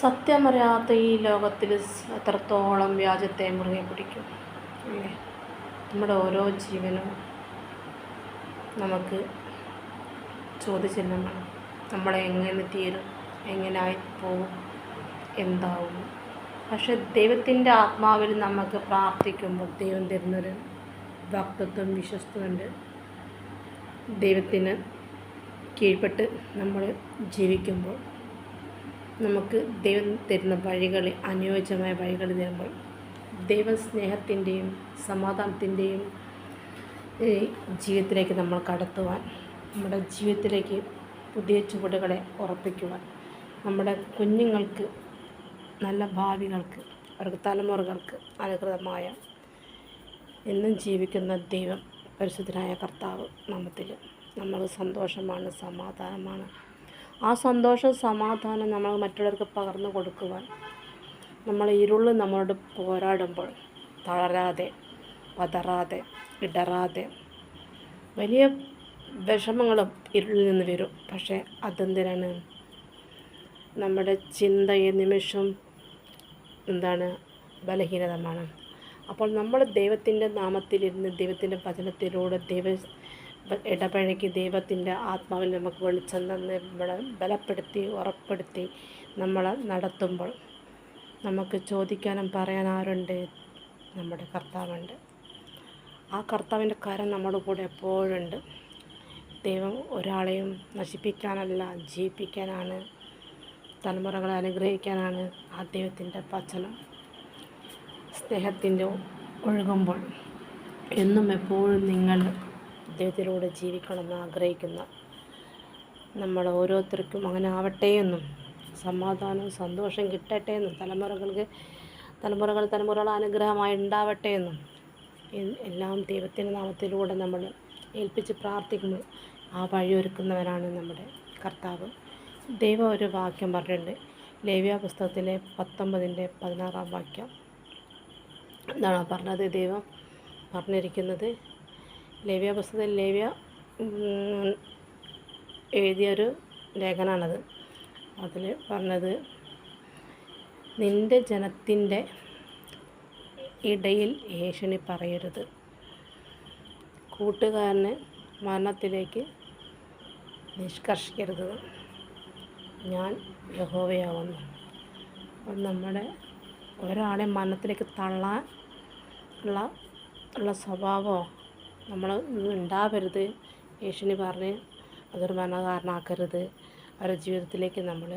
സത്യമറിയാത്ത ഈ ലോകത്തിൽ എത്രത്തോളം വ്യാജത്തെ മുറുകെ പിടിക്കും അല്ലേ? നമ്മുടെ ഓരോ ജീവനും നമുക്ക് ചോദ്യചിഹ്നമാണ്. നമ്മളെ എങ്ങനെ തീരും, എങ്ങനായി പോകും, എന്താവും? പക്ഷെ ദൈവത്തിൻ്റെ ആത്മാവിൽ നമുക്ക് പ്രാർത്ഥിക്കുമ്പോൾ ദൈവം തരുന്നൊരു വാഗ്ദത്തം, വിശ്വസ്തമുണ്ട്. ദൈവത്തിന് കീഴ്പ്പെട്ട് നമ്മൾ ജീവിക്കുമ്പോൾ നമുക്ക് ദൈവം തരുന്ന വഴികൾ, അനുയോജ്യമായ വഴികൾ തരുമ്പോൾ ദൈവസ്നേഹത്തിൻ്റെയും സമാധാനത്തിൻ്റെയും ജീവിതത്തിലേക്ക് നമ്മൾ കടത്തുവാൻ, നമ്മുടെ ജീവിതത്തിലേക്ക് പുതിയ ചുവടുകളെ ഉറപ്പിക്കുവാൻ, നമ്മുടെ കുഞ്ഞുങ്ങൾക്ക്, നല്ല ഭാവികൾക്ക്, അവർക്ക് തലമുറകൾക്ക് അനുകൃതമായ എന്നും ജീവിക്കുന്ന ദൈവം, പരിശുദ്ധനായ കർത്താവ് നാമത്തിൽ നമ്മൾ സന്തോഷമാണ്, സമാധാനമാണ്. ആ സന്തോഷം, സമാധാനം നമ്മൾ മറ്റുള്ളവർക്ക് പകർന്നു കൊടുക്കുവാൻ, നമ്മൾ ഇരുളിൽ നമ്മളോട് പോരാടുമ്പോൾ തളരാതെ, പതറാതെ, ഇടറാതെ, വലിയ വിഷമങ്ങളും ഇരുളിൽ നിന്ന് വരും. പക്ഷേ അതെന്തിനാണ്? നമ്മുടെ ചിന്ത ഈ നിമിഷം ബലഹീനതമാണ്. അപ്പോൾ നമ്മൾ ദൈവത്തിൻ്റെ നാമത്തിലിരുന്ന് ദൈവത്തിൻ്റെ വചനത്തിലൂടെ ഇടപഴകി ദൈവത്തിൻ്റെ ആത്മാവിൽ നമുക്ക് വെളിച്ചം തന്ന് നമ്മളെ ബലപ്പെടുത്തി, ഉറപ്പെടുത്തി നമ്മളെ നടത്തുമ്പോൾ നമുക്ക് ചോദിക്കാനും പറയാൻ ആരുണ്ട്? നമ്മുടെ കർത്താവുണ്ട്. ആ കർത്താവിൻ്റെ കരം നമ്മുടെ കൂടെ എപ്പോഴുണ്ട്. ദൈവം ഒരാളെയും നശിപ്പിക്കാനല്ല, ജീവിപ്പിക്കാനാണ്, തലമുറകളെ അനുഗ്രഹിക്കാനാണ് ആ ദൈവത്തിൻ്റെ വചനം. സ്നേഹത്തിൻ്റെ ഒഴുകുമ്പോൾ എന്നും എപ്പോഴും നിങ്ങൾ ദൈവത്തിലൂടെ ജീവിക്കണമെന്ന് ആഗ്രഹിക്കുന്ന നമ്മൾ ഓരോരുത്തർക്കും അങ്ങനെ ആവട്ടെ എന്നും, സമാധാനവും സന്തോഷം കിട്ടട്ടെ എന്നും, തലമുറകൾ അനുഗ്രഹമായി ഉണ്ടാവട്ടെ എന്നും എല്ലാം ദൈവത്തിൻ്റെ നാമത്തിലൂടെ നമ്മൾ ഏൽപ്പിച്ച് പ്രാർത്ഥിക്കുന്നു. ആ വഴിയൊരുക്കുന്നവരാണ് നമ്മുടെ കർത്താവ്. ദൈവം ഒരു വാക്യം പറഞ്ഞിട്ടുണ്ട്, ലേവ്യ പുസ്തകത്തിലെ 19:16 വാക്യം. എന്താണ് പറഞ്ഞത്? ദൈവം പറഞ്ഞിരിക്കുന്നത്, ലേവ്യ പുസ്തകത്തിൽ ലേവ്യ എഴുതിയൊരു ലേഖനമാണത്. അതിൽ പറഞ്ഞത്, നിൻ്റെ ജനത്തിൻ്റെ ഇടയിൽ ഏഷണി പറയരുത്, കൂട്ടുകാരനെ മരണത്തിലേക്ക് നിഷ്കർഷിക്കരുത്, ഞാൻ യഹോവയാവുന്നു. അപ്പം നമ്മുടെ ഒരാളെ മരണത്തിലേക്ക് തള്ളാൻ ഉള്ള സ്വഭാവമോ നമ്മൾ ഉണ്ടാവരുത്. ഏഷണി പറഞ്ഞ് അതൊരു മരണകാരണമാക്കരുത്. അവരുടെ ജീവിതത്തിലേക്ക് നമ്മൾ